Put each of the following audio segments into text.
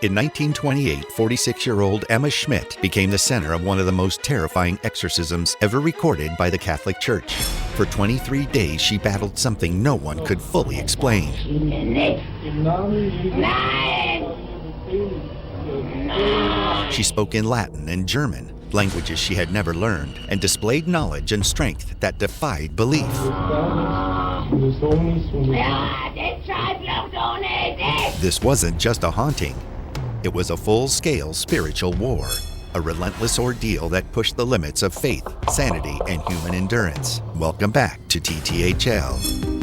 In 1928, 46-year-old Emma Schmidt became the center of one of the most terrifying exorcisms ever recorded by the Catholic Church. For 23 days, she battled something no one could fully explain. She spoke in Latin and German, languages she had never learned, and displayed knowledge and strength that defied belief. This wasn't just a haunting. It was a full-scale spiritual war, a relentless ordeal that pushed the limits of faith, sanity, and human endurance. Welcome back to TTHL.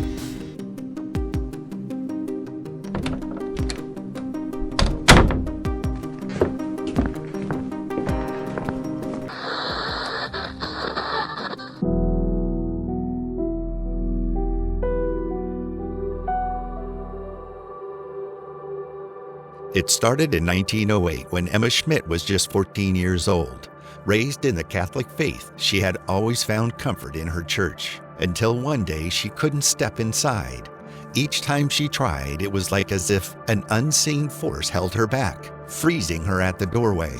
It started in 1908 when Emma Schmidt was just 14 years old. Raised in the Catholic faith, she had always found comfort in her church, until one day she couldn't step inside. Each time she tried, it was like as if an unseen force held her back, freezing her at the doorway.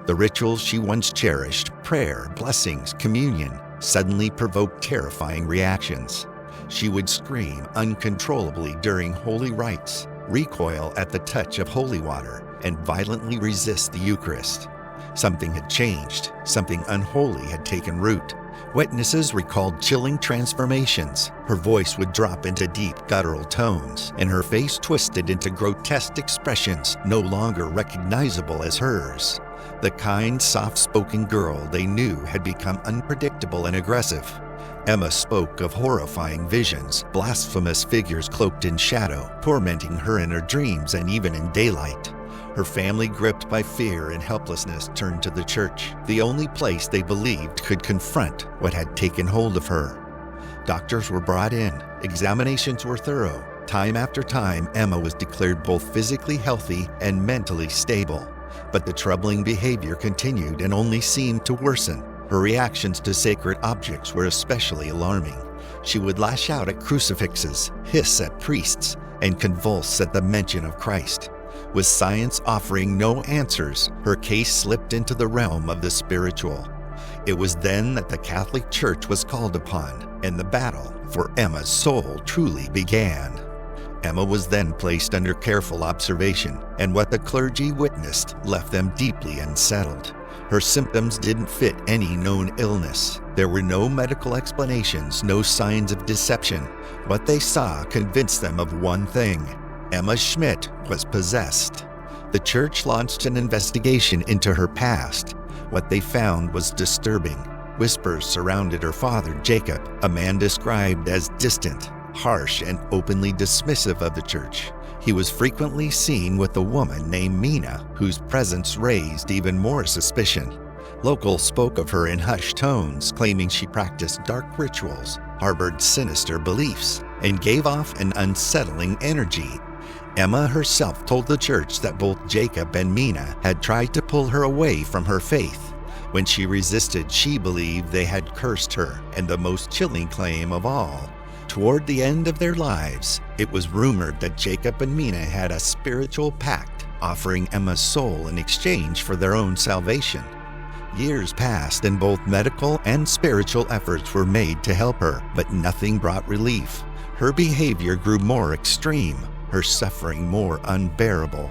The rituals she once cherished, prayer, blessings, communion, suddenly provoked terrifying reactions. She would scream uncontrollably during holy rites, recoil at the touch of holy water, and violently resist the Eucharist. Something had changed. Something unholy had taken root. Witnesses recalled chilling transformations. Her voice would drop into deep guttural tones, and her face twisted into grotesque expressions no longer recognizable as hers. The kind, soft-spoken girl they knew had become unpredictable and aggressive. Emma spoke of horrifying visions, blasphemous figures cloaked in shadow, tormenting her in her dreams and even in daylight. Her family, gripped by fear and helplessness, turned to the church, the only place they believed could confront what had taken hold of her. Doctors were brought in, examinations were thorough. Time after time, Emma was declared both physically healthy and mentally stable. But the troubling behavior continued and only seemed to worsen. Her reactions to sacred objects were especially alarming. She would lash out at crucifixes, hiss at priests, and convulse at the mention of Christ. With science offering no answers, her case slipped into the realm of the spiritual. It was then that the Catholic Church was called upon, and the battle for Emma's soul truly began. Emma was then placed under careful observation, and what the clergy witnessed left them deeply unsettled. Her symptoms didn't fit any known illness. There were no medical explanations, no signs of deception. What they saw convinced them of one thing: Emma Schmidt was possessed. The church launched an investigation into her past. What they found was disturbing. Whispers surrounded her father, Jacob, a man described as distant, harsh, and openly dismissive of the church. He was frequently seen with a woman named Mina, whose presence raised even more suspicion. Locals spoke of her in hushed tones, claiming she practiced dark rituals, harbored sinister beliefs, and gave off an unsettling energy. Emma herself told the church that both Jacob and Mina had tried to pull her away from her faith. When she resisted, she believed they had cursed her, and the most chilling claim of all, toward the end of their lives, it was rumored that Jacob and Mina had a spiritual pact, offering Emma's soul in exchange for their own salvation. Years passed and both medical and spiritual efforts were made to help her, but nothing brought relief. Her behavior grew more extreme, her suffering more unbearable.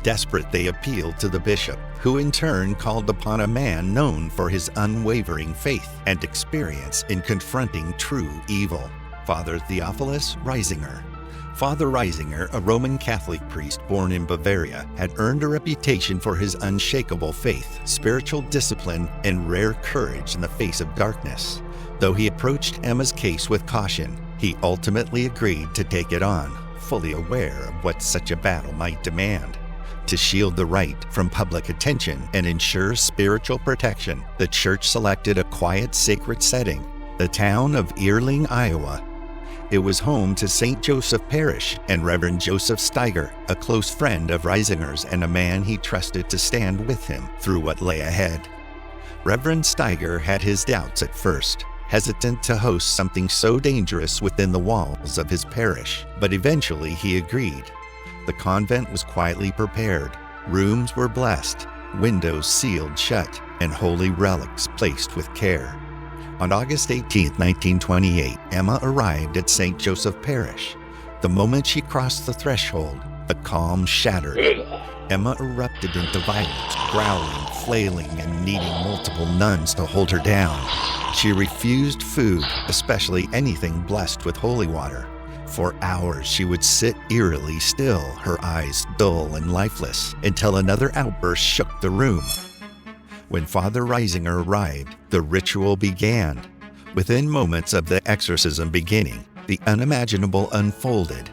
Desperate, they appealed to the bishop, who in turn called upon a man known for his unwavering faith and experience in confronting true evil: Father Theophilus Reisinger. Father Reisinger, a Roman Catholic priest born in Bavaria, had earned a reputation for his unshakable faith, spiritual discipline, and rare courage in the face of darkness. Though he approached Emma's case with caution, he ultimately agreed to take it on, fully aware of what such a battle might demand. To shield the rite from public attention and ensure spiritual protection, the church selected a quiet, sacred setting, the town of Earling, Iowa. It was home to St. Joseph Parish and Reverend Joseph Steiger, a close friend of Reisinger's and a man he trusted to stand with him through what lay ahead. Reverend Steiger had his doubts at first, hesitant to host something so dangerous within the walls of his parish, but eventually he agreed. The convent was quietly prepared. Rooms were blessed, windows sealed shut, and holy relics placed with care. On August 18, 1928, Emma arrived at St. Joseph Parish. The moment she crossed the threshold, the calm shattered. Emma erupted into violence, growling, flailing, and needing multiple nuns to hold her down. She refused food, especially anything blessed with holy water. For hours, she would sit eerily still, her eyes dull and lifeless, until another outburst shook the room. When Father Reisinger arrived, the ritual began. Within moments of the exorcism beginning, the unimaginable unfolded.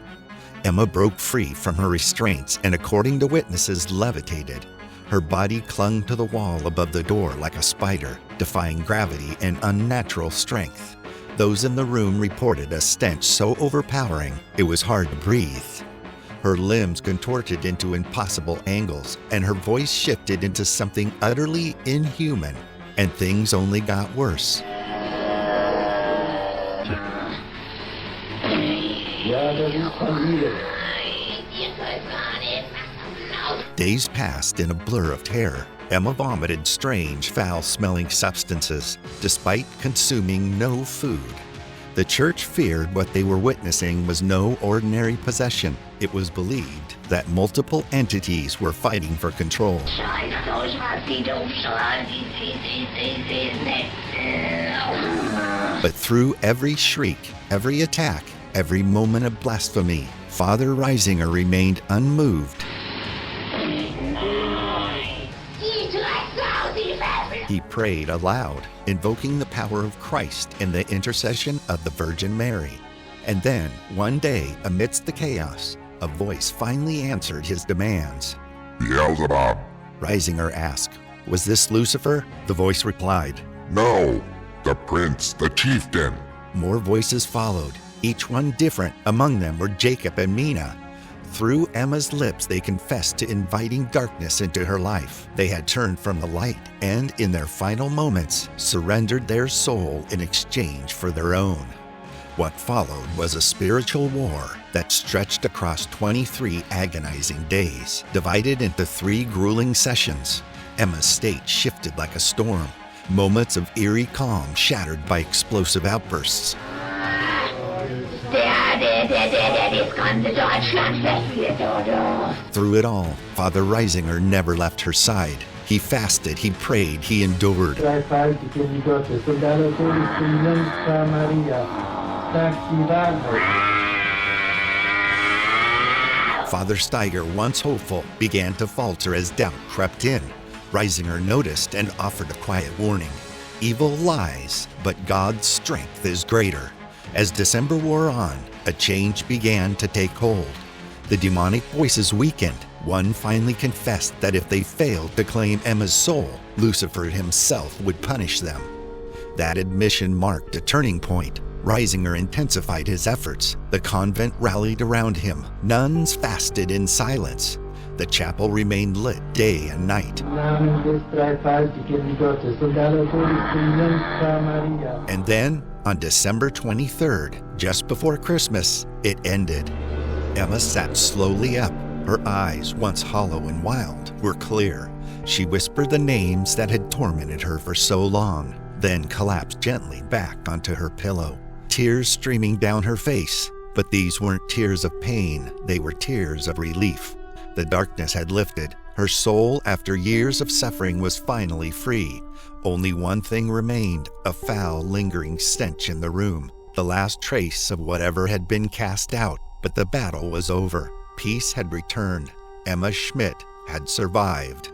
Emma broke free from her restraints and, according to witnesses, levitated. Her body clung to the wall above the door like a spider, defying gravity and unnatural strength. Those in the room reported a stench so overpowering it was hard to breathe. Her limbs contorted into impossible angles, and her voice shifted into something utterly inhuman, and things only got worse. Days passed in a blur of terror. Emma vomited strange, foul-smelling substances, despite consuming no food. The church feared what they were witnessing was no ordinary possession. It was believed that multiple entities were fighting for control. But through every shriek, every attack, every moment of blasphemy, Father Reisinger remained unmoved. He prayed aloud, invoking the power of Christ and the intercession of the Virgin Mary. And then, one day, amidst the chaos, a voice finally answered his demands. Beelzebub, Reisinger asked, "Was this Lucifer?" The voice replied, "No, the prince, the chieftain." More voices followed, each one different. Among them were Jacob and Mina. Through Emma's lips, they confessed to inviting darkness into her life. They had turned from the light and, in their final moments, surrendered their soul in exchange for their own. What followed was a spiritual war that stretched across 23 agonizing days, divided into 3 grueling sessions. Emma's state shifted like a storm, moments of eerie calm shattered by explosive outbursts. Through it all, Father Reisinger never left her side. He fasted, he prayed, he endured. Father Steiger, once hopeful, began to falter as doubt crept in. Reisinger noticed and offered a quiet warning. Evil lies, but God's strength is greater. As December wore on, a change began to take hold. The demonic voices weakened. One finally confessed that if they failed to claim Emma's soul, Lucifer himself would punish them. That admission marked a turning point. Reisinger intensified his efforts. The convent rallied around him. Nuns fasted in silence. The chapel remained lit day and night. And then, on December 23rd, just before Christmas, it ended. Emma sat slowly up. Her eyes, once hollow and wild, were clear. She whispered the names that had tormented her for so long, then collapsed gently back onto her pillow, tears streaming down her face. But these weren't tears of pain, they were tears of relief. The darkness had lifted. Her soul, after years of suffering, was finally free. Only one thing remained, a foul, lingering stench in the room, the last trace of whatever had been cast out. But the battle was over. Peace had returned. Emma Schmidt had survived.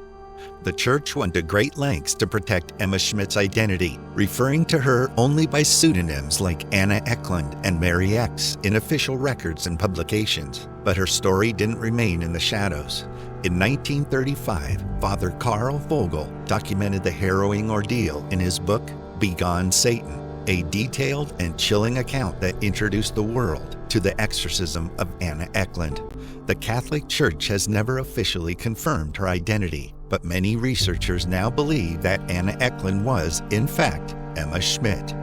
The church went to great lengths to protect Emma Schmidt's identity, referring to her only by pseudonyms like Anna Ecklund and Mary X in official records and publications. But her story didn't remain in the shadows. In 1935, Father Karl Vogel documented the harrowing ordeal in his book, Begone Satan, a detailed and chilling account that introduced the world to the exorcism of Anna Ecklund. The Catholic Church has never officially confirmed her identity, but many researchers now believe that Anna Ecklund was, in fact, Emma Schmidt.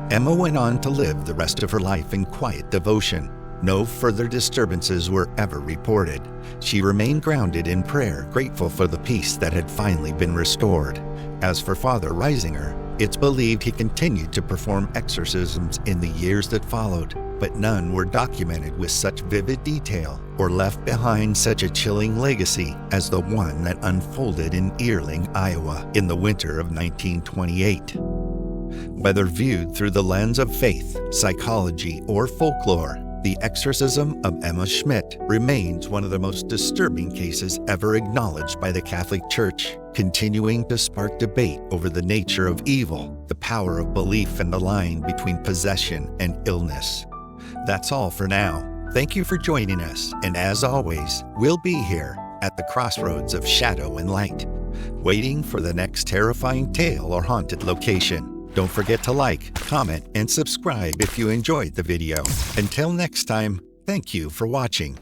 Emma went on to live the rest of her life in quiet devotion. No further disturbances were ever reported. She remained grounded in prayer, grateful for the peace that had finally been restored. As for Father Reisinger, it's believed he continued to perform exorcisms in the years that followed, but none were documented with such vivid detail or left behind such a chilling legacy as the one that unfolded in Earling, Iowa, in the winter of 1928. Whether viewed through the lens of faith, psychology, or folklore, the exorcism of Emma Schmidt remains one of the most disturbing cases ever acknowledged by the Catholic Church, continuing to spark debate over the nature of evil, the power of belief, and the line between possession and illness. That's all for now. Thank you for joining us, and as always, we'll be here at the crossroads of shadow and light, waiting for the next terrifying tale or haunted location. Don't forget to like, comment, and subscribe if you enjoyed the video. Until next time, thank you for watching.